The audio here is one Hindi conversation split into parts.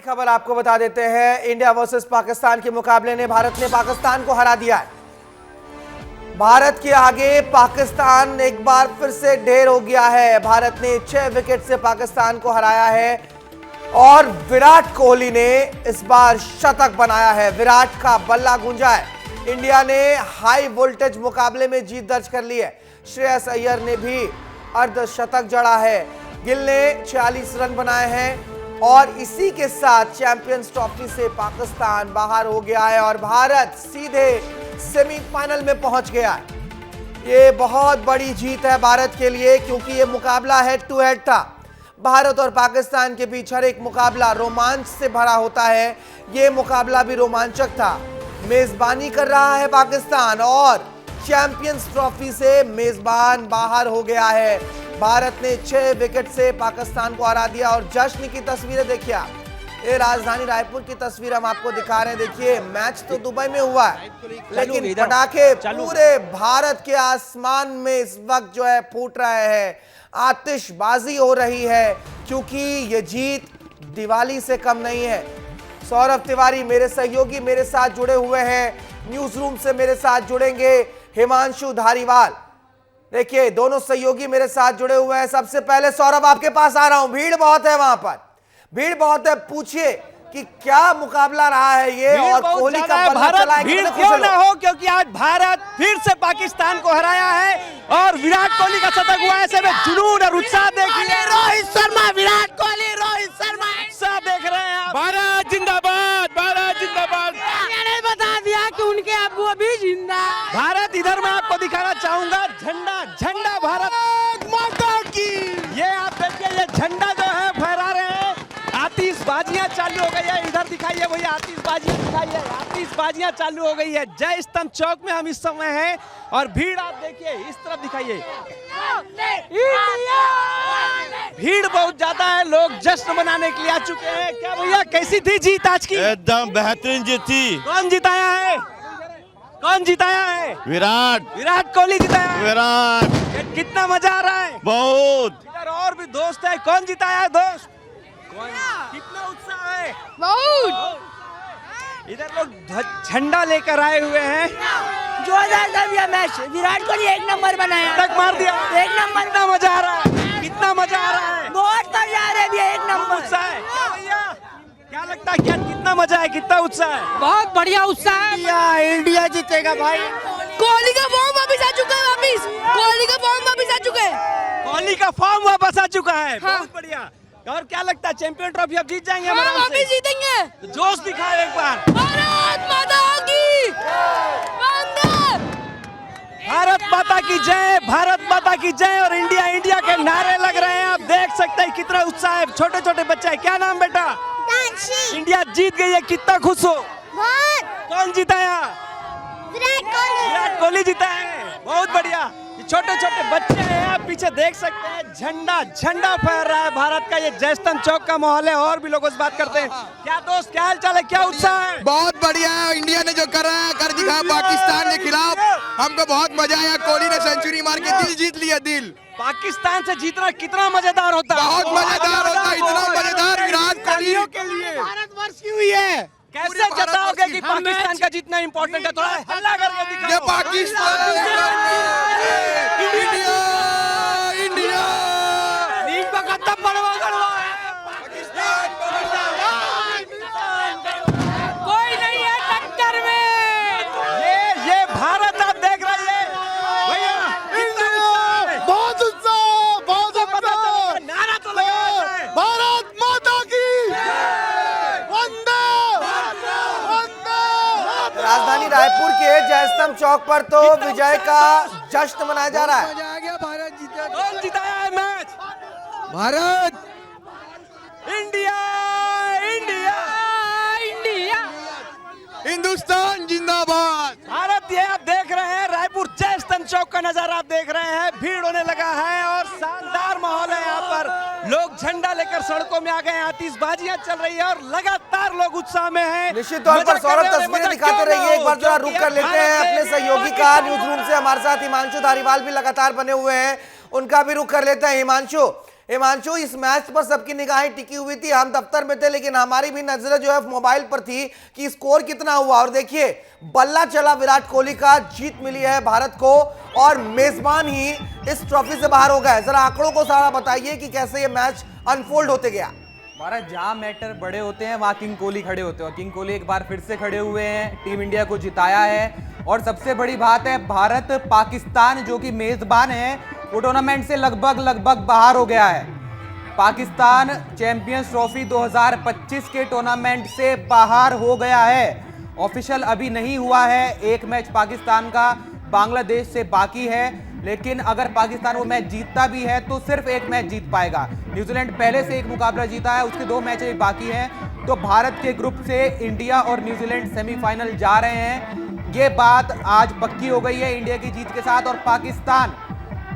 खबर आपको बता देते हैं। इंडिया वर्सेस पाकिस्तान के मुकाबले ने भारत ने पाकिस्तान को हरा दिया है। भारत के आगे पाकिस्तान एक बार फिर से ढेर हो गया है। भारत ने 6 विकेट से पाकिस्तान को हराया है और विराट कोहली ने इस बार शतक बनाया है। विराट का बल्ला गूंजा है। इंडिया ने हाई वोल्टेज मुकाबले में जीत दर्ज कर ली है। श्रेयस अय्यर ने भी अर्धशतक जड़ा है। गिल ने 46 रन बनाए हैं और इसी के साथ चैंपियंस ट्रॉफी से पाकिस्तान बाहर हो गया है और भारत सीधे सेमीफाइनल में पहुंच गया है। ये बहुत बड़ी जीत है भारत के लिए, क्योंकि ये मुकाबला हेड टू हेड था। भारत और पाकिस्तान के बीच हर एक मुकाबला रोमांच से भरा होता है। ये मुकाबला भी रोमांचक था। मेजबानी कर रहा है पाकिस्तान और चैंपियंस ट्रॉफी से मेजबान बाहर हो गया है। भारत ने 6 विकेट से पाकिस्तान को हरा दिया और जश्न की तस्वीरें देखिए आप। ये राजधानी रायपुर की तस्वीर हम आपको दिखा रहे हैं। देखिए, मैच तो दुबई में हुआ है, लेकिन पटाखे पूरे भारत के आसमान में इस वक्त जो है फूट रहे हैं। आतिशबाजी हो रही है, क्योंकि ये जीत दिवाली से कम नहीं है। सौरभ तिवारी मेरे सहयोगी मेरे साथ जुड़े हुए हैं। न्यूज रूम से मेरे साथ जुड़ेंगे हिमांशु धारीवाल। देखिए, दोनों सहयोगी मेरे साथ जुड़े हुए हैं। सबसे पहले सौरभ, आपके पास आ रहा हूं। भीड़ बहुत है वहां पर, भीड़ बहुत है। पूछिए कि क्या मुकाबला रहा है ये, और कोहली का बल्ला चला है। भीड़ क्यों ना हो, क्योंकि आज भारत फिर से पाकिस्तान को हराया है और विराट कोहली का शतक हुआ है। ऐसे में जुनून और उत्साह देखिए। रोहित शर्मा, विराट कोहली, रोहित शर्मा, उत्साह देख रहे हैं आप। भारत जिंदाबाद, भारत जिंदाबाद। मैंने बता दिया कि उनके अब वो भी जिंदा। भारत, इधर मैं आपको दिखाना चाहूंगा झंडा, झंडा भारत माता की। ये आप देखिए, ये झंडा जो है फहरा रहे हैं। आतिशबाजियां चालू हो गई है। इधर दिखाइए भैया, आतिशबाजियां दिखाइए। आतिशबाजियां चालू हो गई है। जय स्तंभ चौक में हम इस समय हैं और भीड़ आप देखिए, इस तरफ दिखाइए। भीड़ बहुत ज्यादा है, लोग जश्न मनाने के लिए आ चुके हैं। क्या भैया, कैसी थी जीत आज की? एकदम बेहतरीन जीत थी। कौन जिताया है? कौन जिताया है? विराट, विराट कोहली जिताया है। विराट। कितना मजा आ रहा है? बहुत। इधर और भी दोस्त है। कौन जिताया है दोस्त? कितना उत्साह है? बहुत। इधर लोग झंडा लेकर आए हुए हैं। जोरदार था ये मैच। विराट कोहली एक नंबर बनाया, तक मार दिया। एक नंबर। कितना मजा आ रहा है? कितना मजा आ रहा है? बहुत मजा आ रहा है भैया, एक नंबर। उत्साह है क्या भैया? क्या लगता है, क्या कितना मजा है, कितना उत्साह है? बहुत बढ़िया उत्साह है। इंडिया जीतेगा भाई। कोहली का फॉर्म वापस आ चुका है। कोहली का फॉर्म वापस आ चुका है। कोहली का फॉर्म वापस आ चुका है। हाँ। बहुत बढ़िया। और क्या लगता है, चैंपियन ट्रॉफी अब जीत जाएंगे? हाँ, आराम से वापस जीतेंगे। तो जोश दिखाए एक बार। भारत माता की वंदे। भारत माता की जय, भारत माता की जय। और इंडिया, इंडिया के नारे लग रहे हैं। आप देख सकते हैं कितना उत्साह है। छोटे छोटे बच्चे हैं। क्या नाम बेटा? इंडिया जीत गई है, कितना खुश हो? कौन जिताया? विराट कोहली जीता है। बहुत बढ़िया। छोटे छोटे बच्चे हैं, आप पीछे देख सकते हैं। झंडा, झंडा फहर रहा है भारत का। ये जयस्तंभ चौक का माहौल है। और भी लोगों से बात करते हैं। क्या दोस्त, क्या हाल चाल है, क्या उत्साह है? बहुत बढ़िया है। इंडिया ने जो कर रहा है, कर दिखाया पाकिस्तान के खिलाफ। हमको बहुत मजा आया। कोहली ने सेंचुरी मार के दिल जीत लिया। दिल पाकिस्तान से जीतना कितना मजेदार होता है? बहुत मजेदार होता है। इतना मजेदार विराट कोहली के लिए भारतवर्ष की हुई है। कैसे जताओगे कि पाकिस्तान का जीतना इंपॉर्टेंट है? थोड़ा हल्ला करके ये दिखाओ। Pakistan, India, India. नीम का कदम बढ़वा बढ़वा है। कोई नहीं है टक्कर में। ये भारत आप देख रहे हैं भैया। बहुत उत्साह, बहुत उत्साह। नारा तो लगा है। भारत माता की वंदे, वंदे। राजधानी रायपुर के जयस्तंभ चौक पर तो विजय का जश्न मनाया जा रहा है। मजा आ गया। भारत जीता। कौन जिताया है match? Bharat. India, India, India. Hindustan जिंदाबाद। भारत। ये आप देख रहे हैं रायपुर जयस्तंभ चौक का नजारा आप देख रहे हैं। भीड़ होने लगा है और शानदार माहौल है यहाँ पर। लोग झंडा लेकर सड़कों में आ गए हैं। आतिशबाजियां चल रही है और लगातार लोग उत्साह में हैं। निश्चित तौर पर सौरभ तस्वीरें दिखाते रहिए। एक बार जरा रुक कर लेते हैं अपने सहयोगी का। न्यूज रूम से हमारे साथ हिमांशु धारीवाल भी लगातार बने हुए हैं, उनका भी रुक कर लेते हैं। हिमांशु, हिमांशु, इस मैच पर सबकी निगाहें टिकी हुई थी, हम दफ्तर में थे, लेकिन हमारी भी नजरें जो है मोबाइल पर थी कि स्कोर कितना हुआ। और देखिए, बल्ला चला विराट कोहली का, जीत मिली है भारत को और मेजबान ही इस ट्रॉफी से बाहर हो गए। जरा आंकड़ों को सारा बताइए कि कैसे ये मैच अनफोल्ड होते गया। भारत जहां मैटर बड़े होते हैं वहां किंग कोहली खड़े होते हैं, और किंग कोहली एक बार फिर से खड़े हुए हैं, टीम इंडिया को जिताया है। और सबसे बड़ी बात है, भारत पाकिस्तान जो कि मेजबान है, वो टूर्नामेंट से लगभग बाहर हो गया है। पाकिस्तान चैंपियंस ट्रॉफी 2025 के टूर्नामेंट से बाहर हो गया है। ऑफिशियल अभी नहीं हुआ है, एक मैच पाकिस्तान का बांग्लादेश से बाकी है, लेकिन अगर पाकिस्तान वो मैच जीतता भी है तो सिर्फ एक मैच जीत पाएगा। न्यूजीलैंड पहले से एक मुकाबला जीता है, उसके 2 मैच अभी बाकी हैं। तो भारत के ग्रुप से इंडिया और न्यूजीलैंड सेमीफाइनल जा रहे हैं। ये बात आज पक्की हो गई है इंडिया की जीत के साथ। और पाकिस्तान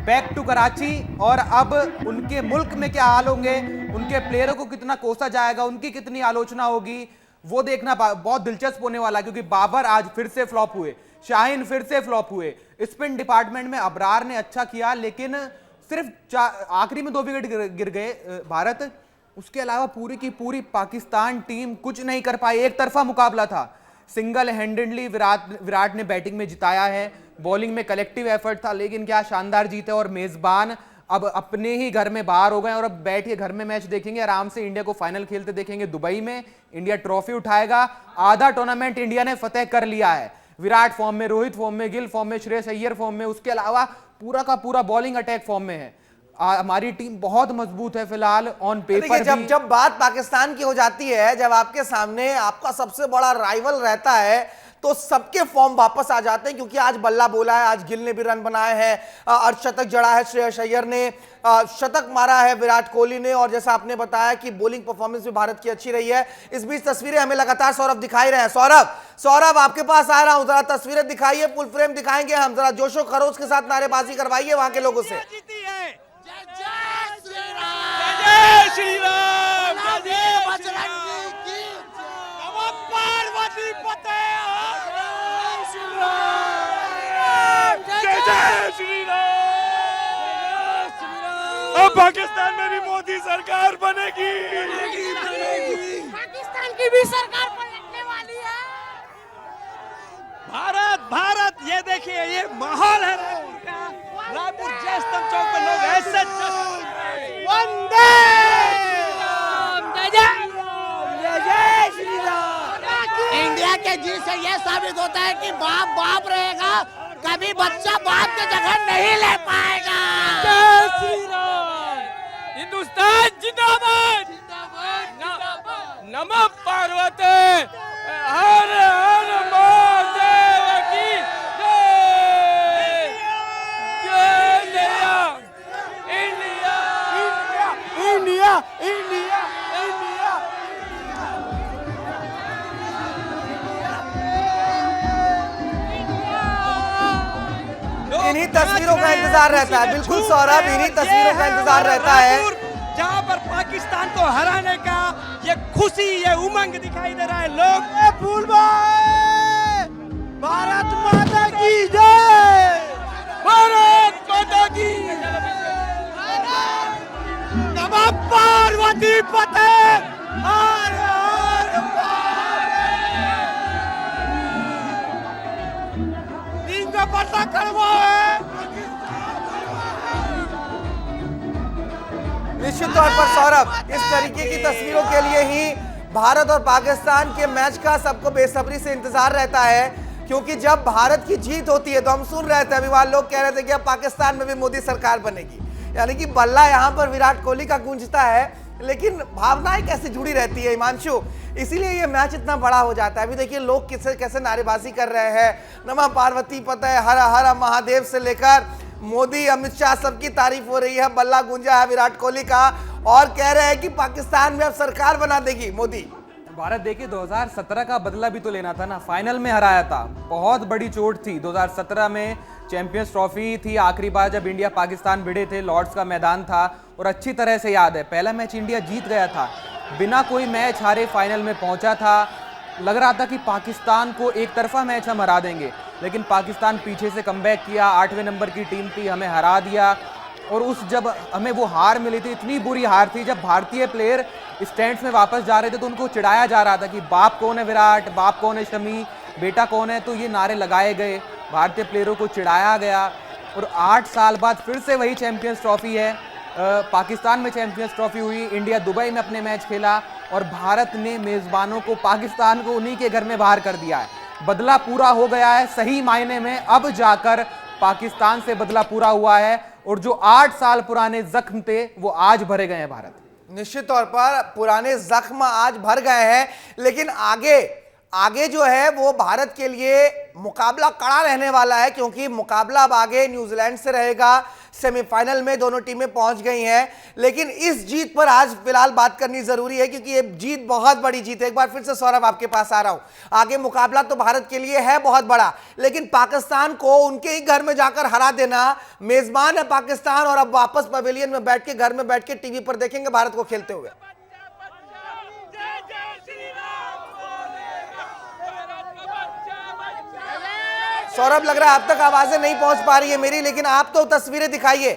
बैक टू कराची, और अब उनके मुल्क में क्या हाल होंगे, उनके प्लेयरों को कितना कोसा जाएगा, उनकी कितनी आलोचना होगी, वो देखना बहुत दिलचस्प होने वाला है। क्योंकि बाबर आज फिर से फ्लॉप हुए, शाहीन फिर से फ्लॉप हुए। स्पिन डिपार्टमेंट में अबरार ने अच्छा किया, लेकिन सिर्फ आखिरी में 2 विकेट गिर गए भारत। उसके अलावा पूरी की पूरी पाकिस्तान टीम कुछ नहीं कर पाई, एक तरफा मुकाबला था। सिंगल हैंडेडली विराट ने बैटिंग में जिताया है, बॉलिंग में कलेक्टिव एफर्ट था, लेकिन क्या शानदार जीते। और मेजबान अब अपने ही घर में बाहर हो गए और अब बैठ के घर में मैच देखेंगे, आराम से इंडिया को फाइनल खेलते देखेंगे दुबई में। इंडिया ट्रॉफी उठाएगा, आधा टूर्नामेंट इंडिया ने फतेह कर लिया है। विराट फॉर्म में, रोहित फॉर्म में, गिल फॉर्म में, श्रेयस अय्यर फॉर्म में, उसके अलावा पूरा का पूरा बॉलिंग अटैक फॉर्म में है। हमारी टीम बहुत मजबूत है फिलहाल ऑन पेपर। जब बात पाकिस्तान की हो जाती है, जब आपके सामने आपका सबसे बड़ा राइवल रहता है, तो सबके फॉर्म वापस आ जाते हैं। क्योंकि आज बल्ला बोला है, आज गिल ने भी रन बनाए हैं, अर्धशतक जड़ा है श्रेयस अय्यर ने, शतक मारा है विराट कोहली ने, और जैसा आपने बताया कि बॉलिंग परफॉर्मेंस भी भारत की अच्छी रही है। इस बीच तस्वीरें हमें लगातार सौरभ दिखाई रहे हैं। सौरभ आपके पास आ रहा हूं, जरा तस्वीरें दिखाइए, फुल फ्रेम दिखाएंगे हम, जरा जोशो खरोश के साथ नारेबाजी करवाइए वहां के लोगों से। अब पाकिस्तान में भी मोदी सरकार बनेगी, पाकिस्तान की भी सरकार पलटने वाली है। भारत ये देखिए, ये माहौल है रायपुर जय स्तंभ चौक पर लोग ऐसे वंदे जय श्री राम। इंडिया के जीत से यह साबित होता है कि बाप बाप रहेगा, कभी बच्चा बाप की जगह नहीं ले पाएगा। जय श्री राम। हिंदुस्तान जिंदाबाद, नमः पार्वती, हर हर महादेव की जय। जय India, India, India, India, India. इन्हीं तस्वीरों का इंतजार रहता है। बिल्कुल सौरभ, इन्हीं तस्वीरों का इंतजार रहता है जहां पर पाकिस्तान को हराने का ये खुशी, ये उमंग दिखाई दे रहा है। लोग फूल भारत माता की जय, भारत माता की नमः पार्वती पते, हर हर महादेव। का पता करवा है। निश्चित तौर पर सौरभ, इस तरीके की तस्वीरों के लिए ही भारत और पाकिस्तान के मैच का सबको बेसब्री से इंतजार रहता है। क्योंकि जब भारत की जीत होती है तो हम सुन रहे थे, अभिमान लोग कह रहे थे कि अब पाकिस्तान में भी मोदी सरकार बनेगी, यानी कि बल्ला यहां पर विराट कोहली का गूंजता है, लेकिन भावनाएं कैसे जुड़ी रहती है हिमांशु, इसीलिए ये मैच इतना बड़ा हो जाता है। अभी देखिए लोग किसे कैसे नारेबाजी कर रहे हैं, नमः पार्वती पते, हर हर महादेव से लेकर मोदी, अमित शाह, सबकी तारीफ हो रही है। बल्ला गूंजा है विराट कोहली का और कह रहे हैं कि पाकिस्तान में अब सरकार बना देगी मोदी। भारत देखिए 2017 का बदला भी तो लेना था ना, फाइनल में हराया था, बहुत बड़ी चोट थी। 2017 में चैंपियंस ट्रॉफी थी, आखिरी बार जब इंडिया पाकिस्तान भिड़े थे, लॉर्ड्स का मैदान था और अच्छी तरह से याद है पहला मैच इंडिया जीत गया था, बिना कोई मैच हारे फाइनल में पहुंचा था। लग रहा था कि पाकिस्तान को एक तरफा मैच हम हरा देंगे, लेकिन पाकिस्तान पीछे से कमबैक किया, 8वें नंबर की टीम थी, हमें हरा दिया। और उस जब हमें वो हार मिली थी, इतनी बुरी हार थी, जब भारतीय प्लेयर स्टैंड्स में वापस जा रहे थे तो उनको चिढ़ाया जा रहा था कि बाप कौन है विराट, बाप कौन है शमी, बेटा कौन है। तो ये नारे लगाए गए, भारतीय प्लेयरों को चिढ़ाया गया। और 8 साल बाद फिर से वही चैंपियंस ट्रॉफी है। पाकिस्तान में चैंपियंस ट्रॉफी हुई, इंडिया दुबई में अपने मैच खेला और भारत ने मेजबानों को, पाकिस्तान को उन्हीं के घर में बाहर कर दिया है। बदला पूरा हो गया है सही मायने में, अब जाकर पाकिस्तान से बदला पूरा हुआ है और जो 8 साल पुराने जख्म थे वो आज भरे गए हैं भारत। निश्चित तौर पर पुराने जख्म आज भर गए हैं, लेकिन आगे जो है वो भारत के लिए मुकाबला कड़ा रहने वाला है, क्योंकि मुकाबला अब आगे न्यूजीलैंड से रहेगा। सेमीफाइनल में दोनों टीमें पहुंच गई हैं, लेकिन इस जीत पर आज फिलहाल बात करनी जरूरी है, क्योंकि ये जीत बहुत बड़ी जीत है। एक बार फिर से सौरभ आपके पास आ रहा हूं। आगे मुकाबला तो भारत के लिए है बहुत बड़ा, लेकिन पाकिस्तान को उनके ही घर में जाकर हरा देना, मेजबान है पाकिस्तान, और अब वापस पवेलियन में बैठ के, घर में बैठ के टीवी पर देखेंगे भारत को खेलते हुए। सौरभ, लग रहा है अब तक आवाजें नहीं पहुंच पा रही है मेरी, लेकिन आप तो तस्वीरें दिखाइए।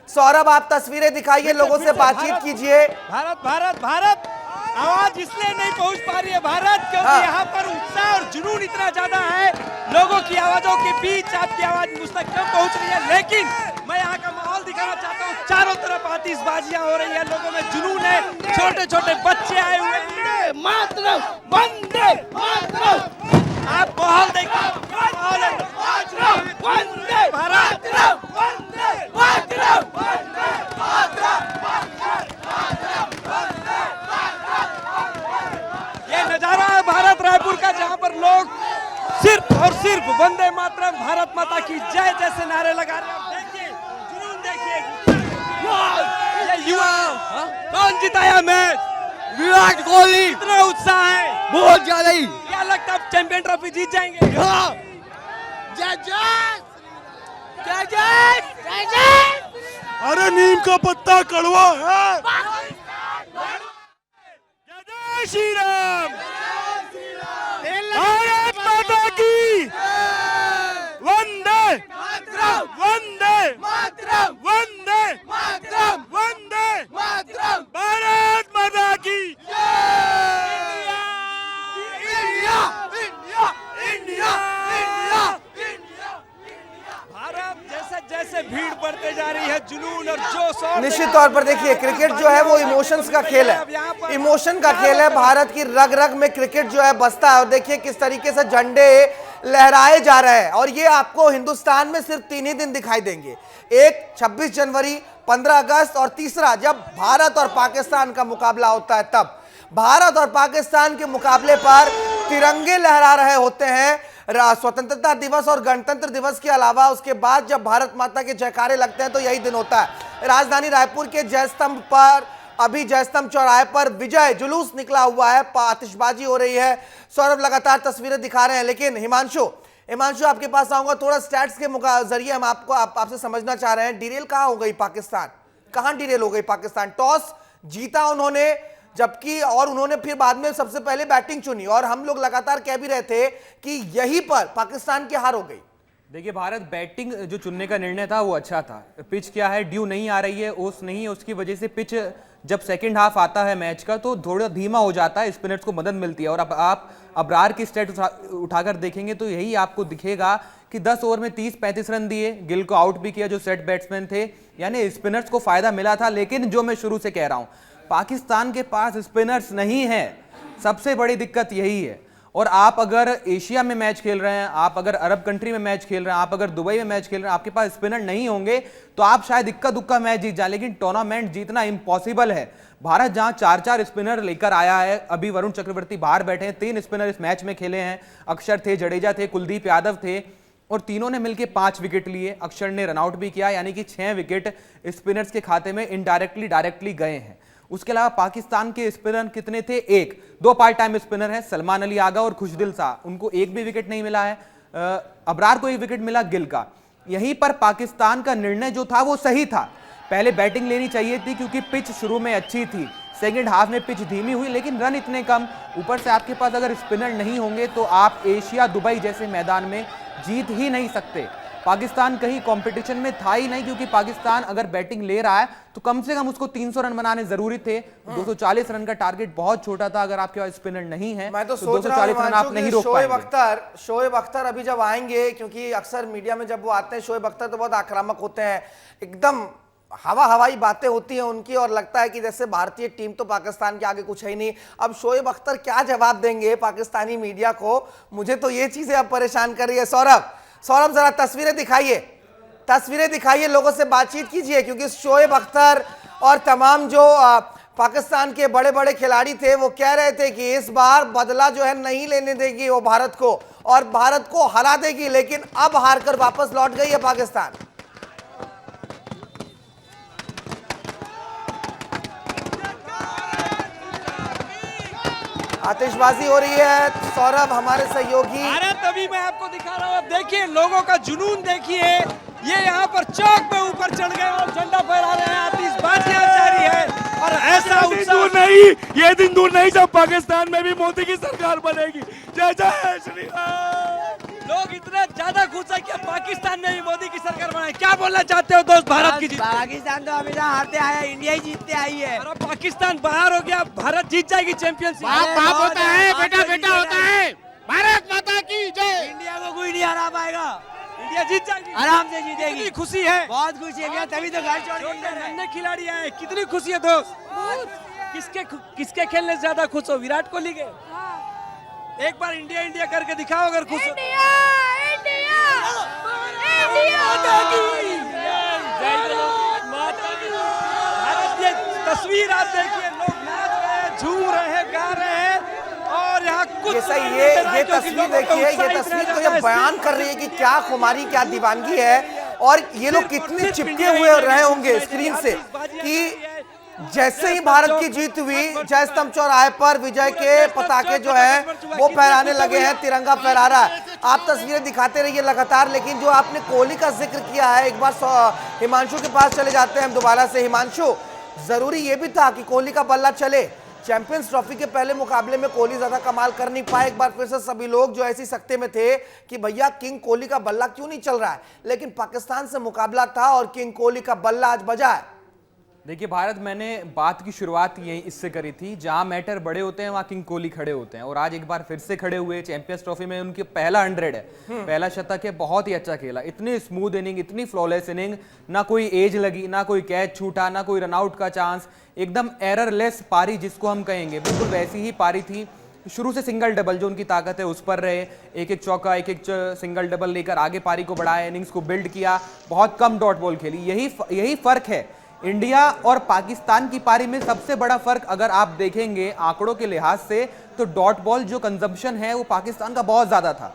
सौरभ, आप तस्वीरें दिखाइए, लोगों से बातचीत कीजिए। भारत भारत भारत, आवाज इसलिए नहीं पहुंच पा रही है भारत, क्योंकि यहाँ पर उत्साह और जुनून इतना ज्यादा है। लोगों की आवाजों के बीच आपकी आवाज मुझ तक क्यों पहुंच रही है, लेकिन मैं यहाँ का माहौल दिखाना चाहता हूँ। चारों तरफ आतिशबाजियां हो रही है, लोगों में जुनून है, छोटे छोटे बच्चे आए हुए हैं। मातरम, वंदे मातरम, आप माहौल देखिए, माहौल है वंदे मातरम, वंदे मातरम, वंदे मातरम। ये नजारा है भारत रायपुर का, जहां पर लोग सिर्फ और सिर्फ वंदे मातरम, भारत माता की जय जैसे नारे लगा रहे हैं। आप देखिए, जुनून देखिए, ये युवा कौन जिताया मैच? विराट कोहली। इतना उत्साह है, बहुत ज्यादा ही। क्या लगता है चैंपियन ट्रॉफी जीत जाएंगे? जय जय जय जय जय जय। अरे नीम का पत्ता कड़वा है। जय श्री राम, भारत माता की वंदे मातरम, वंदे मातरम, वंदे मातरम, वंदे मातरम, भारत माता की India India India India India. Bharat जैसे जैसे भीड़ बढ़ते जा रही है, जुनून और जोश और निश्चित तौर पर देखिए, क्रिकेट जो है वो इमोशंस का खेल है, इमोशन का खेल है। भारत की रग रग में क्रिकेट जो है बसता है, और देखिए किस तरीके से झंडे लहराए जा रहे हैं। और ये आपको हिंदुस्तान में सिर्फ 3 ही दिन दिखाई देंगे, एक 26 जनवरी, 15 अगस्त और तीसरा जब भारत और पाकिस्तान का मुकाबला होता है। तब भारत और पाकिस्तान के मुकाबले पर तिरंगे लहरा रहे होते हैं। स्वतंत्रता दिवस और गणतंत्र दिवस के अलावा उसके बाद जब भारत माता के जयकारे लगते हैं तो यही दिन होता है। राजधानी रायपुर के जयस्तंभ पर, अभी जयस्तंभ चौराहे पर विजय जुलूस निकला हुआ है, आतिशबाजी हो रही है। सौरभ लगातार तस्वीरें दिखा रहे हैं, लेकिन हिमांशु आपके पास आऊंगा। थोड़ा स्टैट्स के जरिए हम आपसे समझना चाह रहे हैं, डिरेल कहां हो गई पाकिस्तान, कहां डिरेल हो गई पाकिस्तान? टॉस जीता उन्होंने, जबकि और उन्होंने फिर बाद में सबसे पहले बैटिंग चुनी, और हम लोग लगातार कह भी रहे थे कि यहीं पर पाकिस्तान की हार हो गई। देखिए, भारत बैटिंग जो चुनने का निर्णय था वो अच्छा था। पिच क्या है, ड्यू नहीं आ रही है, ओस नहीं है, उसकी वजह से पिच जब सेकंड हाफ आता है मैच का तो थोड़ा धीमा हो जाता है, स्पिनर्स को मदद मिलती है। और अब आप अबरार की स्टेट उठाकर देखेंगे तो यही आपको दिखेगा कि 10 ओवर में 30-35 रन दिए, गिल को आउट भी किया जो सेट बैट्समैन थे, यानी स्पिनर्स को फायदा मिला था। लेकिन जो मैं शुरू से कह रहा हूं, पाकिस्तान के पास स्पिनर्स नहीं है, सबसे बड़ी दिक्कत यही है। और आप अगर एशिया में मैच खेल रहे हैं, आप अगर अरब कंट्री में मैच खेल रहे हैं, आप अगर दुबई में मैच खेल रहे हैं, आपके पास स्पिनर नहीं होंगे तो आप शायद इक्का दुक्का मैच जीत जाए, लेकिन टूर्नामेंट जीतना इम्पॉसिबल है। भारत जहां 4-4 स्पिनर लेकर आया है, अभी वरुण चक्रवर्ती बाहर बैठे हैं, 3 स्पिनर इस मैच में खेले हैं, अक्षर थे, जडेजा थे, कुलदीप यादव थे, और तीनों ने मिलकर 5 विकेट लिए। अक्षर ने रनआउट भी किया, यानी कि 6 विकेट स्पिनर्स के खाते में इनडायरेक्टली डायरेक्टली गए हैं। उसके अलावा पाकिस्तान के स्पिनर कितने थे? 2 पार्ट टाइम स्पिनर हैं, सलमान अली आगा और खुशदिल शाह, उनको एक भी विकेट नहीं मिला है। अबरार को 1 विकेट मिला गिल का। यहीं पर पाकिस्तान का निर्णय जो था वो सही था, पहले बैटिंग लेनी चाहिए थी क्योंकि पिच शुरू में अच्छी थी, सेकंड हाफ में पिच धीमी हुई, लेकिन रन इतने कम, ऊपर से आपके पास अगर स्पिनर नहीं होंगे तो आप एशिया दुबई जैसे मैदान में जीत ही नहीं सकते। पाकिस्तान कहीं कंपटीशन में था ही नहीं, क्योंकि पाकिस्तान अगर बैटिंग ले रहा है तो कम से कम उसको 300 रन बनाने जरूरी थे। 240 रन का टारगेट बहुत छोटा था, अगर आपके पास स्पिनर नहीं है मैं तो सोच रहा 240 रन आप नहीं रोक पाएंगे। शोएब अख्तर अभी जब आएंगे, क्योंकि अक्सर मीडिया में जब वो आते हैं शोएब अख्तर तो बहुत आक्रामक होते हैं, एकदम हवाई बातें होती हैं उनकी, और लगता है कि जैसे भारतीय टीम तो पाकिस्तान के आगे कुछ है ही नहीं। अब शोएब अख्तर क्या जवाब देंगे पाकिस्तानी मीडिया को, मुझे तो ये चीजें अब परेशान कर रही है। सौरभ जरा तस्वीरें दिखाइए, लोगों से बातचीत कीजिए, क्योंकि शोएब अख्तर और तमाम जो पाकिस्तान के बड़े बड़े खिलाड़ी थे वो कह रहे थे कि इस बार बदला जो है नहीं लेने देगी वो भारत को, और भारत को हरा देगी, लेकिन अब हारकर वापस लौट गई है पाकिस्तान। आतिशबाजी हो रही है। सौरभ हमारे सहयोगी, भारत अभी मैं आपको दिखा रहा हूँ, अब देखिए लोगों का जुनून देखिए, ये यहाँ पर चौक पे ऊपर चढ़ गए और झंडा फहरा रहे हैं, आतिशबाजियां जारी है, और ऐसा दूर नहीं, ये दिन दूर नहीं जब पाकिस्तान में भी मोदी की सरकार बनेगी। जय जय श्री राम। लोग इतने ज्यादा खुश है कि अब पाकिस्तान में भी मोदी की सरकार बनाए। क्या बोलना चाहते हो दोस्त भारत की जीत? पाकिस्तान तो हमेशा हारते आया, इंडिया ही जीतते आई है। और अब पाकिस्तान बाहर हो गया, भारत जीत जाएगी चैंपियनशिप। बाप होता है, बेटा होता है। भारत माता की जय। इंडिया को कोई नहीं हरा पाएगा, इंडिया जीत जाएगी, आराम से जीतेगी। कितनी खुशी है, बहुत खुशी है भैया, तभी तो घर छोड़ छोटे नन्हे खिलाड़ी आए, कितनी खुशी है दोस्त। किसके खेलने से ज्यादा खुश हो, विराट कोहली के? एक बार इंडिया इंडिया करके दिखाओ अगर खुश हो। भारत, ये तस्वीर आप देखिए, लोग नाच रहे हैं, झूम रहे हैं, गा रहे हैं, और यहाँ कुछ ये तस्वीर देखिए, ये तस्वीर तो ये बयान कर रही है कि क्या खुमारी, क्या दीवानगी है, और ये लोग कितने चिपके हुए रहे होंगे स्क्रीन से कि जैसे ही भारत की जीत हुई, जय स्तंभ चौराहे पर विजय के पताके जो है वो फहराने लगे हैं, तिरंगा फहरा रहा है। आप तस्वीरें दिखाते रहिए लगातार, लेकिन जो आपने कोहली का जिक्र किया है, एक बार हिमांशु के पास चले जाते हैं हम दोबारा से। हिमांशु, जरूरी ये भी था कि कोहली का बल्ला चले, चैंपियंस ट्रॉफी के पहले मुकाबले में कोहली ज्यादा कमाल कर नहीं पाए। एक बार फिर से सभी लोग जो ऐसी सकते में थे कि भैया किंग कोहली का बल्ला क्यों नहीं चल रहा है, लेकिन पाकिस्तान से मुकाबला था और किंग कोहली का बल्ला आज बजा है। देखिए भारत, मैंने बात की शुरुआत यही इससे करी थी, जहां मैटर बड़े होते हैं वहां किंग कोहली खड़े होते हैं, और आज एक बार फिर से खड़े हुए। चैंपियंस ट्रॉफी में उनके पहला 100 है, पहला शतक है, बहुत ही अच्छा खेला, इतनी स्मूथ इनिंग, इतनी फ्लॉलेस इनिंग, ना कोई एज लगी, ना कोई कैच छूटा, ना कोई रनआउट का चांस, एकदम एररलेस पारी जिसको हम कहेंगे, बिल्कुल वैसी ही पारी थी। शुरू से सिंगल डबल जो उनकी ताकत है उस पर रहे, एक एक चौका, एक एक सिंगल डबल लेकर आगे पारी को बढ़ाया, इनिंग्स को बिल्ड किया, बहुत कम डॉट बॉल खेली। यही फर्क है इंडिया और पाकिस्तान की पारी में। सबसे बड़ा फर्क अगर आप देखेंगे आंकड़ों के लिहाज से, तो डॉट बॉल जो कंजम्पशन है वो पाकिस्तान का बहुत ज्यादा था।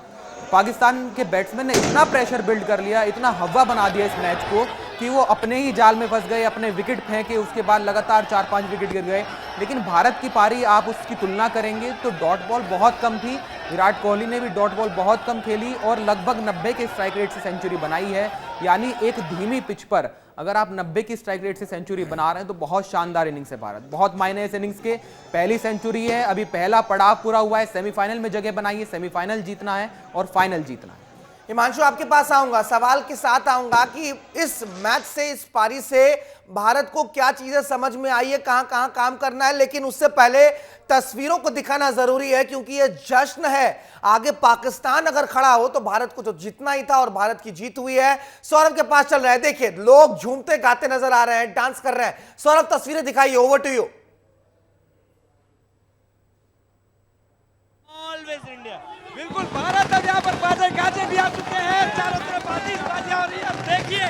पाकिस्तान के बैट्समैन ने इतना प्रेशर बिल्ड कर लिया, इतना हवा बना दिया इस मैच को कि वो अपने ही जाल में फंस गए, अपने विकेट फेंके, उसके बाद लगातार 4-5 विकेट गिर गए। लेकिन भारत की पारी आप उसकी तुलना करेंगे तो डॉट बॉल बहुत कम थी, विराट कोहली ने भी डॉट बॉल बहुत कम खेली और लगभग 90 के स्ट्राइक रेट से सेंचुरी बनाई है। यानी एक धीमी पिच पर अगर आप 90 की स्ट्राइक रेट से सेंचुरी बना रहे हैं तो बहुत शानदार इनिंग्स है भारत, बहुत मायने इस इनिंग्स के। पहली सेंचुरी है, अभी पहला पड़ाव पूरा हुआ है, सेमीफाइनल में जगह बनाई है, सेमीफाइनल जीतना है और फाइनल जीतना है। हिमांशु, आपके पास आऊंगा, सवाल के साथ आऊंगा कि इस मैच से, इस पारी से भारत को क्या चीजें समझ में आई है, कहां कहां काम करना है, लेकिन उससे पहले तस्वीरों को दिखाना जरूरी है क्योंकि यह जश्न है। आगे पाकिस्तान अगर खड़ा हो तो भारत को तो जीतना ही था और भारत की जीत हुई है। सौरभ के पास चल रहा है, देखिए लोग झूमते गाते नजर आ रहे हैं, डांस कर रहे हैं। सौरभ, तस्वीरें दिखाइए, over to you. Always India, बिल्कुल भारत अब यहाँ पर बाजे गाजे भी आ चुके हैं, चारों तरफ आतिशबाजी हो रही है। अब देखिए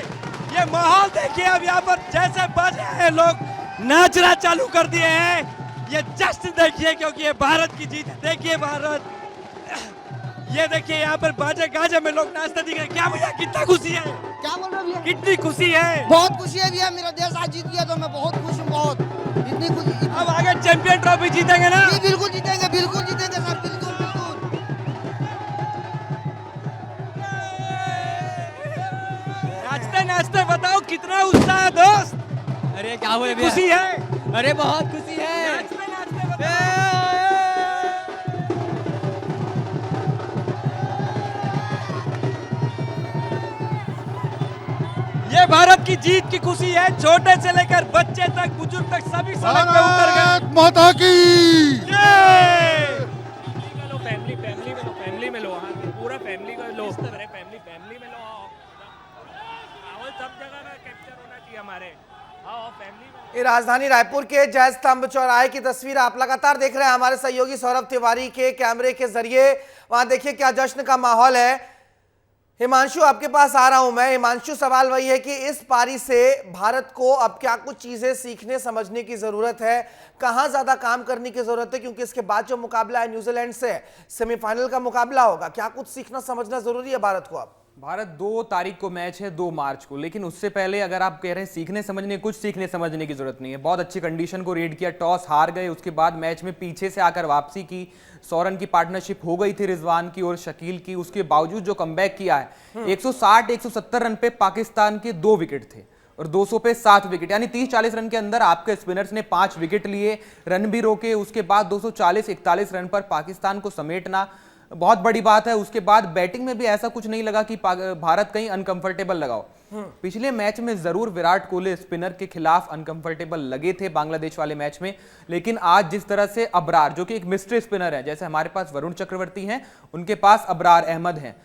ये माहौल देखिए, अब यहाँ पर जैसे बाजे हैं लोग नाचना चालू कर दिए हैं। ये जश्न देखिए क्योंकि ये भारत की जीत है। देखिए भारत, ये देखिए यहाँ पर बाजे गाजे में लोग नाचते दिख रहे हैं। क्या भैया, कितना खुशी है? क्या बोल रहे हो भैया? कितनी खुशी है? बहुत खुशी है भैया, मेरा देश आज जीत गया तो मैं बहुत खुश हूँ, बहुत इतनी खुशी। अब आगे चैंपियन ट्रॉफी जीतेंगे ना? जी बिल्कुल जीतेंगे, बिल्कुल जीतेंगे सर, बिल्कुल बिल्कुल। नाचते नाचते बताओ कितना उत्साह है दोस्त? अरे क्या बोले खुशी है? अरे बहुत खुशी है। नाचते नाचते बताओ। ये भारत की जीत की खुशी है, छोटे से लेकर बच्चे तक, बुजुर्ग तक सभी सड़क पे उतर गए। भारत माता की जय! फैमिली में लो हाँ, पूरा फैमिली का लो, अरे फैमिली में लो, आओ सब जगह का कैप्चर होना चाहिए हमारे, आओ फैमिली में। ये राजधानी रायपुर के जय स्तंभ चौराहे की तस्वीर आप लगातार देख रहे हैं हमारे सहयोगी सौरभ तिवारी के कैमरे के जरिए। वहां देखिए क्या जश्न का माहौल है। हिमांशु, आपके पास आ रहा हूं मैं। हिमांशु, सवाल वही है कि इस पारी से भारत को अब क्या कुछ चीजें सीखने समझने की जरूरत है, कहां ज्यादा काम करने की जरूरत है, क्योंकि इसके बाद जो मुकाबला है न्यूजीलैंड से, सेमीफाइनल का मुकाबला होगा, क्या कुछ सीखना समझना जरूरी है भारत को अब? भारत 2 तारीख को मैच है, 2 मार्च को, लेकिन उससे पहले अगर आप कह रहे हैं सीखने समझने, कुछ सीखने समझने की जरूरत नहीं है। बहुत अच्छी कंडीशन को रीड किया, टॉस हार गए, उसके बाद मैच में पीछे से आकर वापसी की, 100 रन की पार्टनरशिप हो गई थी रिजवान की और शकील की, उसके बावजूद जो कमबैक किया है 160-170 रन पे पाकिस्तान के 2 विकेट थे और 200 पे 7 विकेट, यानी 30-40 रन के अंदर आपके स्पिनर्स ने 5 विकेट लिए, रन भी रोके। उसके बाद 240-41 रन पर पाकिस्तान को समेटना बहुत बड़ी बात है। उसके बाद बैटिंग में भी ऐसा कुछ नहीं लगा कि भारत कहीं अनकंफर्टेबल लगाओ। पिछले मैच में जरूर विराट कोहली स्पिनर के खिलाफ अनकंफर्टेबल लगे थे बांग्लादेश वाले मैच में, लेकिन आज जिस तरह से अबरार, जो कि एक मिस्ट्री स्पिनर है, जैसे हमारे पास वरुण चक्रवर्ती हैं, उनके पास अबरार अहमद हैं,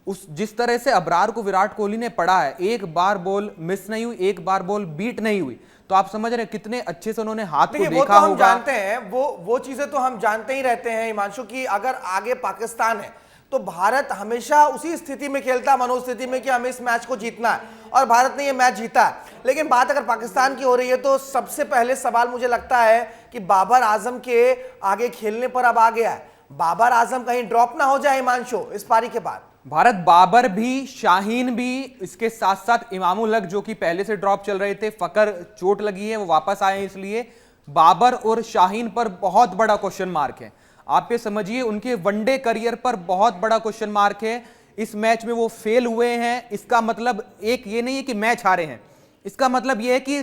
उस जिस तरह से अबरार को विराट कोहली ने पढ़ा है, एक बार बॉल मिस नहीं हुई, एक बार बॉल बीट नहीं हुई, तो आप समझ रहे हैं कितने अच्छे से उन्होंने हाथ को देखा वो तो हम होगा। जानते हैं, वो चीजें तो हम जानते ही रहते हैं हिमांशु की। अगर आगे पाकिस्तान है तो भारत हमेशा उसी स्थिति में खेलता है, मनोस्थिति में, कि हमें इस मैच को जीतना है, और भारत ने ये मैच जीता है। लेकिन बात अगर पाकिस्तान की हो रही है तो सबसे पहले सवाल मुझे लगता है कि बाबर आजम के आगे खेलने पर अब आ गया है। बाबर आजम कहीं ड्रॉप ना हो जाए हिमांशु इस पारी के बाद। भारत बाबर भी, शाहीन भी, इसके साथ साथ इमामुल हक जो कि पहले से ड्रॉप चल रहे थे, फकर चोट लगी है, वो वापस आए, इसलिए बाबर और शाहीन पर बहुत बड़ा क्वेश्चन मार्क है। आप ये समझिए उनके वनडे करियर पर बहुत बड़ा क्वेश्चन मार्क है। इस मैच में वो फेल हुए हैं, इसका मतलब एक ये नहीं है कि मैच हारे हैं, इसका मतलब यह है कि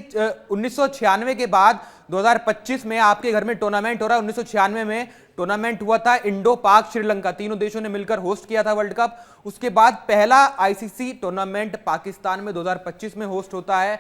1996 के बाद 2025 में आपके घर में टूर्नामेंट हो रहा है। 1996 में टूर्नामेंट हुआ था, इंडो पाक श्रीलंका, तीनों देशों ने मिलकर होस्ट किया था वर्ल्ड कप। उसके बाद पहला आईसीसी टूर्नामेंट पाकिस्तान में 2025 में होस्ट होता है।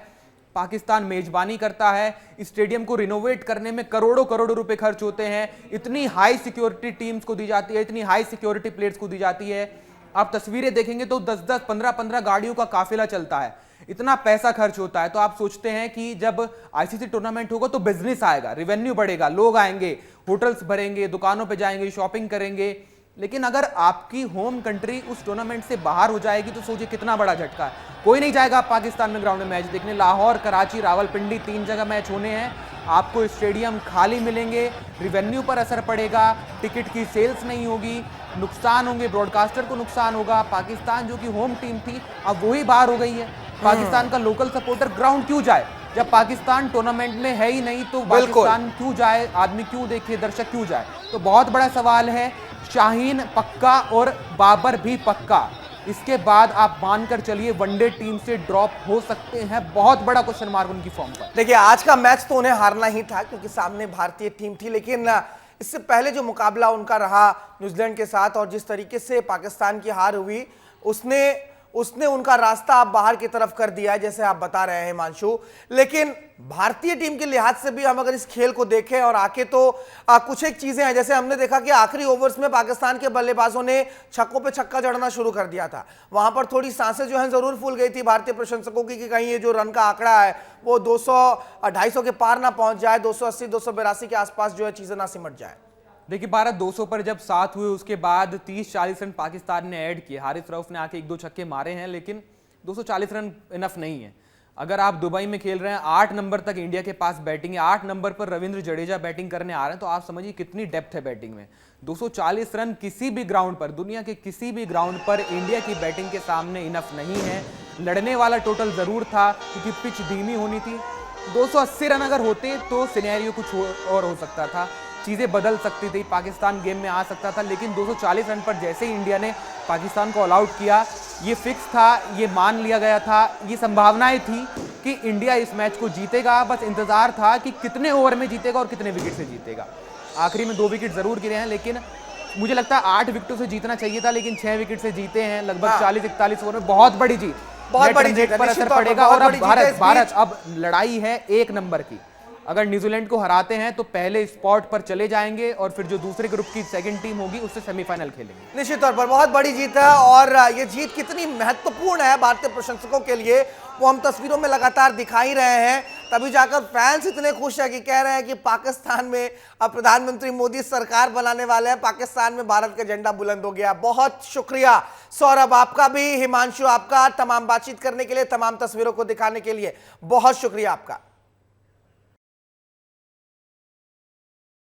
पाकिस्तान मेजबानी करता है, स्टेडियम को रिनोवेट करने में करोड़ों करोड़ों रुपए खर्च होते हैं, इतनी हाई सिक्योरिटी टीम्स को दी जाती है, इतनी हाई सिक्योरिटी प्लेयर्स को दी जाती है। आप तस्वीरें देखेंगे तो 10-10, 15-15 गाड़ियों का काफिला चलता है, इतना पैसा खर्च होता है। तो आप सोचते हैं कि जब आईसीसी टूर्नामेंट होगा तो बिजनेस आएगा, रेवेन्यू बढ़ेगा, लोग आएंगे, होटल्स भरेंगे, दुकानों पे जाएंगे, शॉपिंग करेंगे। लेकिन अगर आपकी होम कंट्री उस टूर्नामेंट से बाहर हो जाएगी तो सोचिए कितना बड़ा झटका है। कोई नहीं जाएगा पाकिस्तान में ग्राउंड में मैच देखने। लाहौर, कराची, रावलपिंडी 3 जगह मैच होने हैं, आपको स्टेडियम खाली मिलेंगे, रिवेन्यू पर असर पड़ेगा, टिकट की सेल्स नहीं होगी, नुकसान होंगे, ब्रॉडकास्टर को नुकसान होगा। पाकिस्तान जो कि होम टीम थी अब वही बाहर हो गई है। पाकिस्तान का लोकल सपोर्टर ग्राउंड क्यों जाए जब पाकिस्तान टूर्नामेंट में है ही नहीं? तो पाकिस्तान क्यों जाए, आदमी क्यों देखे, दर्शक क्यों जाए? तो बहुत बड़ा सवाल है। शाहीन पक्का और बाबर भी पक्का, इसके बाद आप मानकर चलिए वनडे टीम से ड्रॉप हो सकते हैं। बहुत बड़ा क्वेश्चन मार्क उनकी फॉर्म पर। देखिए आज का मैच तो उन्हें हारना ही था क्योंकि सामने भारतीय टीम थी, लेकिन इससे पहले जो मुकाबला उनका रहा न्यूजीलैंड के साथ और जिस तरीके से पाकिस्तान की हार हुई, उसने उनका रास्ता आप बाहर की तरफ कर दिया है, जैसे आप बता रहे हैं हिमांशु। लेकिन भारतीय टीम के लिहाज से भी हम अगर इस खेल को देखें और आके तो कुछ एक चीजें हैं, जैसे हमने देखा कि आखिरी ओवर्स में पाकिस्तान के बल्लेबाजों ने छक्कों पे छक्का जड़ना शुरू कर दिया था। वहां पर थोड़ी सांसें जो हैं जरूर फूल गई थी भारतीय प्रशंसकों की कि कहीं ये जो रन का आंकड़ा है वो 200-250 के पार ना पहुंच जाए, 280-282 के आसपास जो है चीजें ना सिमट जाए। देखिए भारत 200 पर जब 7 हुए उसके बाद 30-40 रन पाकिस्तान ने ऐड किए। हारिस रऊफ ने आके 1-2 छक्के मारे हैं, लेकिन 240 रन इनफ नहीं है। अगर आप दुबई में खेल रहे हैं, 8 नंबर तक इंडिया के पास बैटिंग है, 8 नंबर पर रविंद्र जडेजा बैटिंग करने आ रहे हैं, तो आप समझिए कितनी डेप्थ है बैटिंग में। 240 रन किसी भी ग्राउंड पर, दुनिया के किसी भी ग्राउंड पर इंडिया की बैटिंग के सामने इनफ नहीं है। लड़ने वाला टोटल जरूर था क्योंकि पिच धीमी होनी थी। 280 रन अगर होते तो सिनेरियो कुछ और हो सकता था, चीजें बदल सकती थी, पाकिस्तान गेम में आ सकता था। लेकिन 240 रन पर जैसे ही इंडिया ने पाकिस्तान को ऑल आउट किया, ये फिक्स था, ये मान लिया गया था, ये संभावनाएं थी कि इंडिया इस मैच को जीतेगा। बस इंतजार था कि कितने ओवर में जीतेगा और कितने विकेट से जीतेगा। आखिरी में 2 विकेट जरूर गिरे हैं, लेकिन मुझे लगता है 8 विकेटों से जीतना चाहिए था, लेकिन 6 विकेट से जीते हैं लगभग 40-41 ओवर में। बहुत बड़ी जीत, बहुत बड़ी नेट जीत है, पर निश्चित असर तौर पर पड़ेगा। बहुत और बड़ी अब जीत है इस भारत बीच। अब लड़ाई है 1 नंबर की। अगर न्यूजीलैंड को हराते हैं तो पहले स्पॉट पर चले जाएंगे और फिर जो दूसरे ग्रुप की सेकंड टीम होगी उससे सेमीफाइनल खेलेंगे। निश्चित तौर पर बहुत बड़ी जीत है और ये जीत कितनी महत्वपूर्ण है भारतीय प्रशंसकों के लिए वो हम तस्वीरों में लगातार दिखा ही रहे हैं। तभी जाकर फैंस इतने खुश है कि कह रहे हैं कि पाकिस्तान में अब प्रधानमंत्री मोदी सरकार बनाने वाले हैं, पाकिस्तान में भारत का झंडा बुलंद हो गया। बहुत शुक्रिया सौरभ आपका भी, हिमांशु आपका, तमाम बातचीत करने के लिए, तमाम तस्वीरों को दिखाने के लिए बहुत शुक्रिया आपका।